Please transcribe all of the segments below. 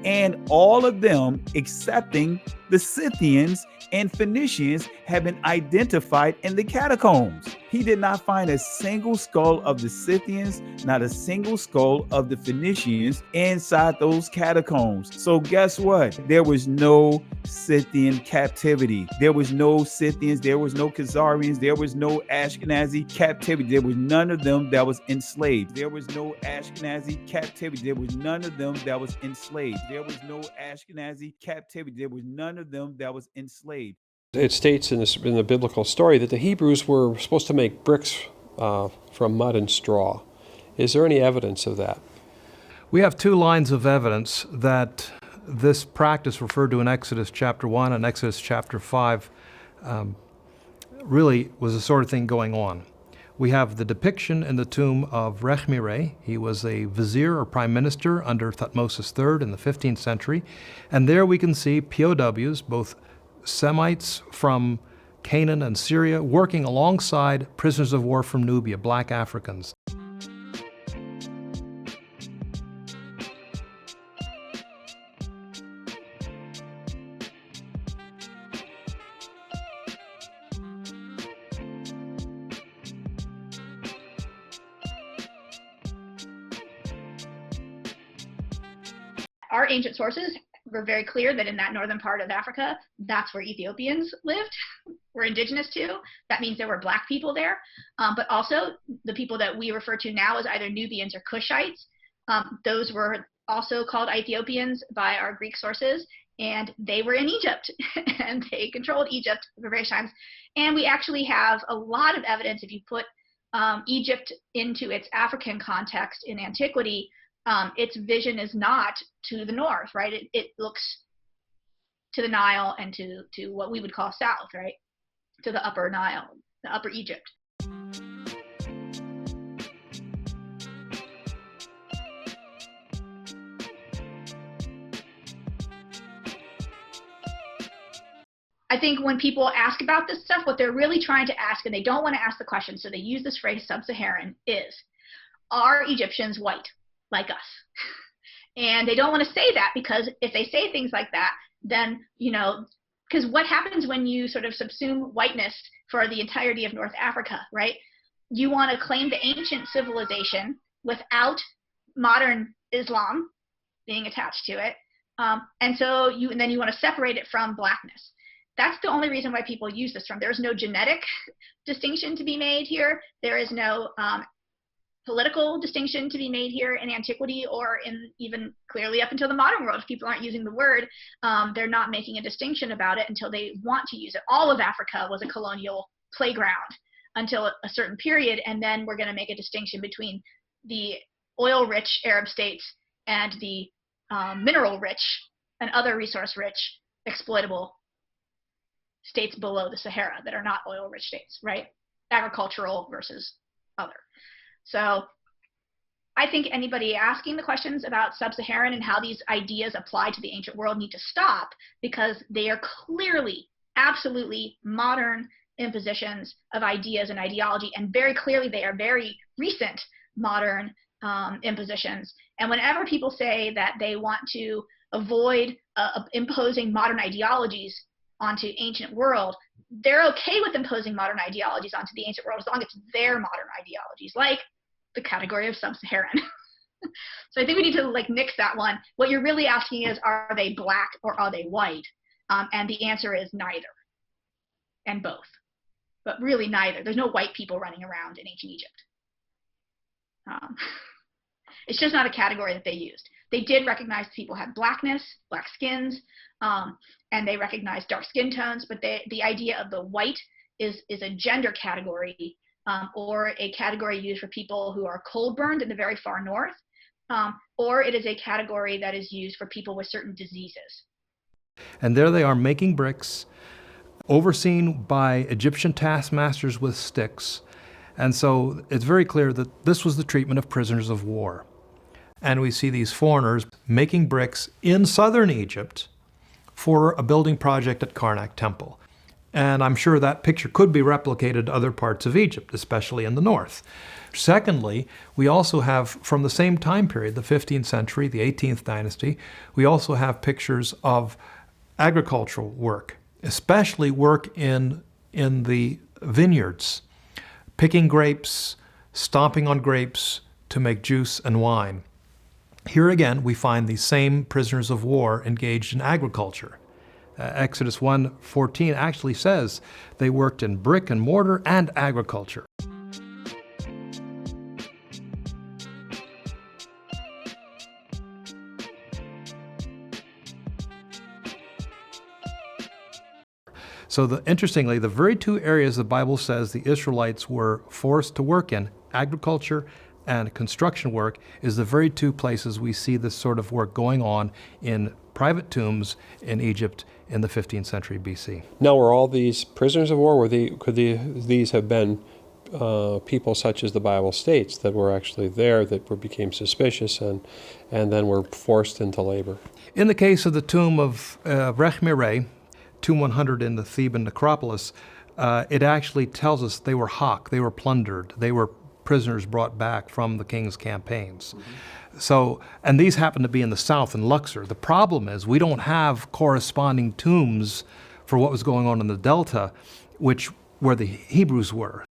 and all of them, excepting the Scythians and Phoenicians, have been identified in the catacombs. He did not find a single skull of the Scythians, not a single skull of the Phoenicians inside those catacombs. So guess what? There was no Scythian captivity. There was no Scythians, there was no Khazarians, there was no Ashkenazi captivity. There was none of them that was enslaved. There was no Ashkenazi captivity. There was none of them that was enslaved. There was no Ashkenazi captivity. There was none of them that was enslaved. It states in the biblical story that the Hebrews were supposed to make bricks from mud and straw. Is there any evidence of that? We have two lines of evidence that this practice referred to in Exodus chapter 1 and Exodus chapter 5 really was the sort of thing going on. We have the depiction in the tomb of Rechmireh. He was a vizier or prime minister under Thutmose III in the 15th century. And there we can see POWs, both Semites from Canaan and Syria, working alongside prisoners of war from Nubia, black Africans. Our ancient sources were very clear that in that northern part of Africa, that's where Ethiopians lived, were indigenous to. That means there were black people there, but also the people that we refer to now as either Nubians or Cushites. Those were also called Ethiopians by our Greek sources, and they were in Egypt, and they controlled Egypt for various times. And we actually have a lot of evidence, if you put Egypt into its African context in antiquity, its vision is not to the north, right? It looks to the Nile and to what we would call south, right? To the upper Nile, the upper Egypt. I think when people ask about this stuff, what they're really trying to ask, and they don't want to ask the question, so they use this phrase sub-Saharan, is, are Egyptians white like us? And they don't want to say that, because if they say things like that, then, you know, because what happens when you sort of subsume whiteness for the entirety of North Africa, right? You want to claim the ancient civilization without modern Islam being attached to it. And then you want to separate it from blackness. That's the only reason why people use this term. There's no genetic distinction to be made here. There is no political distinction to be made here in antiquity, or in even clearly up until the modern world. If people aren't using the word, they're not making a distinction about it until they want to use it. All of Africa was a colonial playground until a certain period, and then we're going to make a distinction between the oil-rich Arab states and the mineral-rich and other resource-rich exploitable states below the Sahara that are not oil-rich states, right? Agricultural versus other. So I think anybody asking the questions about sub-Saharan and how these ideas apply to the ancient world need to stop, because they are clearly, absolutely modern impositions of ideas and ideology, and very clearly they are very recent modern impositions. And whenever people say that they want to avoid imposing modern ideologies onto ancient world, they're okay with imposing modern ideologies onto the ancient world as long as it's their modern ideologies, like the category of sub-Saharan. So I think we need to like nix that one. What you're really asking is, are they black or are they white? And the answer is neither, and both, but really neither. There's no white people running around in ancient Egypt. It's just not a category that they used. They did recognize people had blackness, black skins, and they recognized dark skin tones, but the idea of the white is a gender category, or a category used for people who are cold burned in the very far north, or it is a category that is used for people with certain diseases. And there they are making bricks, overseen by Egyptian taskmasters with sticks. And so it's very clear that this was the treatment of prisoners of war. And we see these foreigners making bricks in southern Egypt for a building project at Karnak Temple. And I'm sure that picture could be replicated to other parts of Egypt, especially in the north. Secondly, we also have, from the same time period, the 15th century, the 18th dynasty, we also have pictures of agricultural work, especially work in the vineyards, picking grapes, stomping on grapes to make juice and wine. Here again, we find these same prisoners of war engaged in agriculture. Exodus 1:14 actually says they worked in brick and mortar and agriculture. So interestingly, the very two areas the Bible says the Israelites were forced to work in, agriculture and construction work, is the very two places we see this sort of work going on in private tombs in Egypt in the 15th century BC. Now, were all these prisoners of war? Could these have been people such as the Bible states that were actually there that became suspicious and then were forced into labor? In the case of the tomb of Rechmireh, tomb 100 in the Theban necropolis, it actually tells us they were they were plundered, they were prisoners brought back from the king's campaigns. So, and these happen to be in the south in Luxor. The problem is we don't have corresponding tombs for what was going on in the Delta, where the Hebrews were.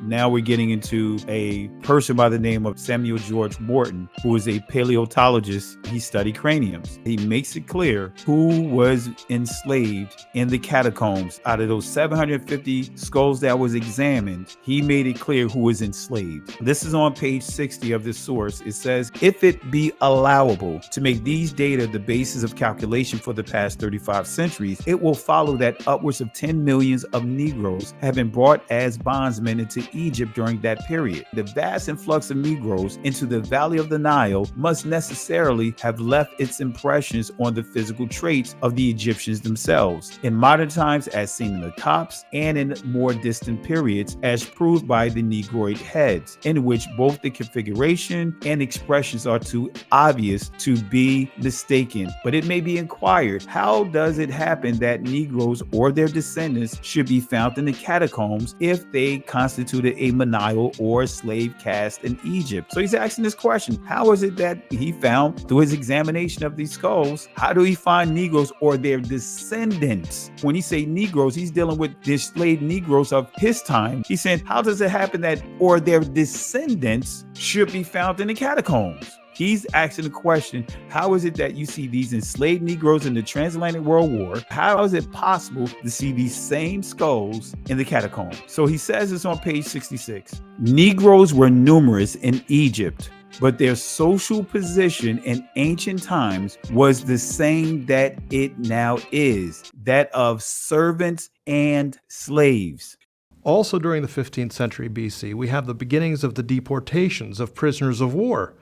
Now we're getting into a person by the name of Samuel George Morton, who is a paleontologist. He studied craniums. He makes it clear who was enslaved in the catacombs. Out of those 750 skulls that was examined, he made it clear who was enslaved. This is on page 60 of this source. It says, if it be allowable to make these data the basis of calculation for the past 35 centuries, it will follow that upwards of 10 millions of Negroes have been brought as bondsmen into Egypt during that period. The vast influx of Negroes into the valley of the Nile must necessarily have left its impressions on the physical traits of the Egyptians themselves, in modern times as seen in the tops, and in more distant periods as proved by the Negroid heads, in which both the configuration and expressions are too obvious to be mistaken. But it may be inquired, how does it happen that Negroes or their descendants should be found in the catacombs if they constituted a menial or slave caste in Egypt? So he's asking this question, how is it that he found through his examination of these skulls, how do he find Negroes or their descendants? When he say Negroes, he's dealing with the enslaved Negroes of his time. He's saying, how does it happen that or their descendants should be found in the catacombs? He's asking the question, how is it that you see these enslaved Negroes in the transatlantic world war? How is it possible to see these same skulls in the catacombs? So he says this on page 66. Negroes were numerous in Egypt, but their social position in ancient times was the same that it now is, that of servants and slaves. Also during the 15th century BC, we have the beginnings of the deportations of prisoners of war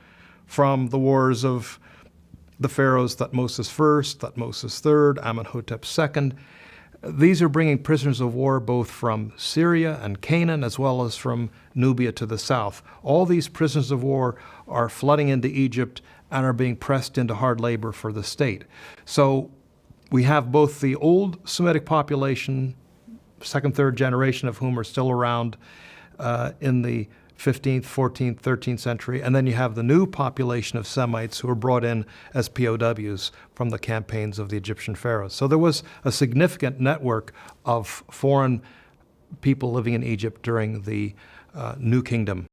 from the wars of the pharaohs Thutmosis I, Thutmosis III, Amenhotep II. These are bringing prisoners of war both from Syria and Canaan as well as from Nubia to the south. All these prisoners of war are flooding into Egypt and are being pressed into hard labor for the state. So we have both the old Semitic population, second, third generation of whom are still around in the 15th, 14th, 13th century, and then you have the new population of Semites who were brought in as POWs from the campaigns of the Egyptian pharaohs. So there was a significant network of foreign people living in Egypt during the New Kingdom.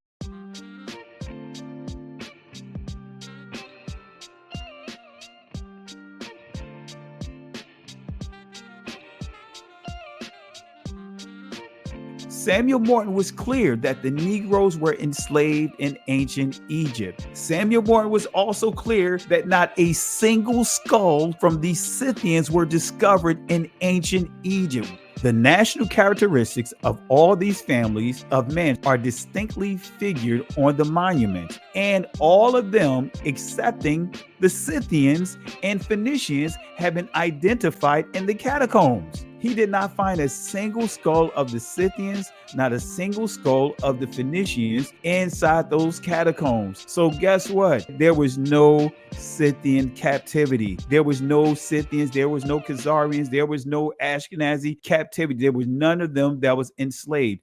Samuel Morton was clear that the Negroes were enslaved in ancient Egypt. Samuel Morton was also clear that not a single skull from the Scythians were discovered in ancient Egypt. The national characteristics of all these families of men are distinctly figured on the monument, and all of them, excepting the Scythians and Phoenicians, have been identified in the catacombs. He did not find a single skull of the Scythians, not a single skull of the Phoenicians inside those catacombs. So guess what? There was no Scythian captivity. There was no Scythians. There was no Khazarians. There was no Ashkenazi captivity. There was none of them that was enslaved.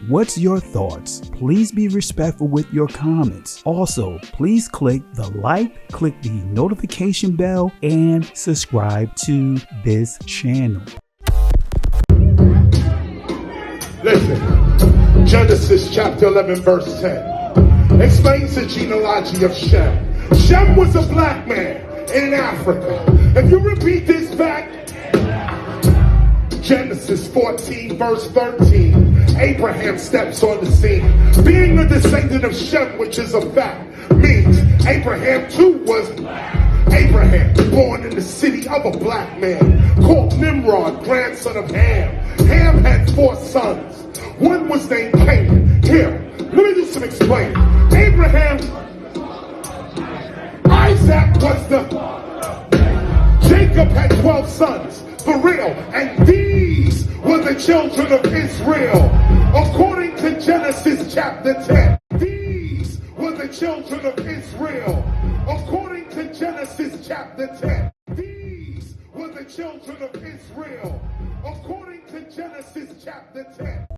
What's your thoughts? Please be respectful with your comments. Also, please click the like, click the notification bell, and subscribe to this channel. Listen, Genesis chapter 11 verse 10 explains the genealogy of Shem. Shem was a black man in Africa. If you repeat this back, Genesis 14 verse 13, Abraham steps on the scene. Being a descendant of Shem, which is a fact, means Abraham too was Abraham, born in the city of a black man called Nimrod, grandson of Ham. Ham had 4 sons. One was named Canaan. Here, let me do some explaining. Abraham, Isaac was Jacob had 12 sons, for real, and these were the children of Israel. According to Genesis chapter 10, these were the children of Israel. According to Genesis chapter 10, these were the children of Israel. According to Genesis chapter 10.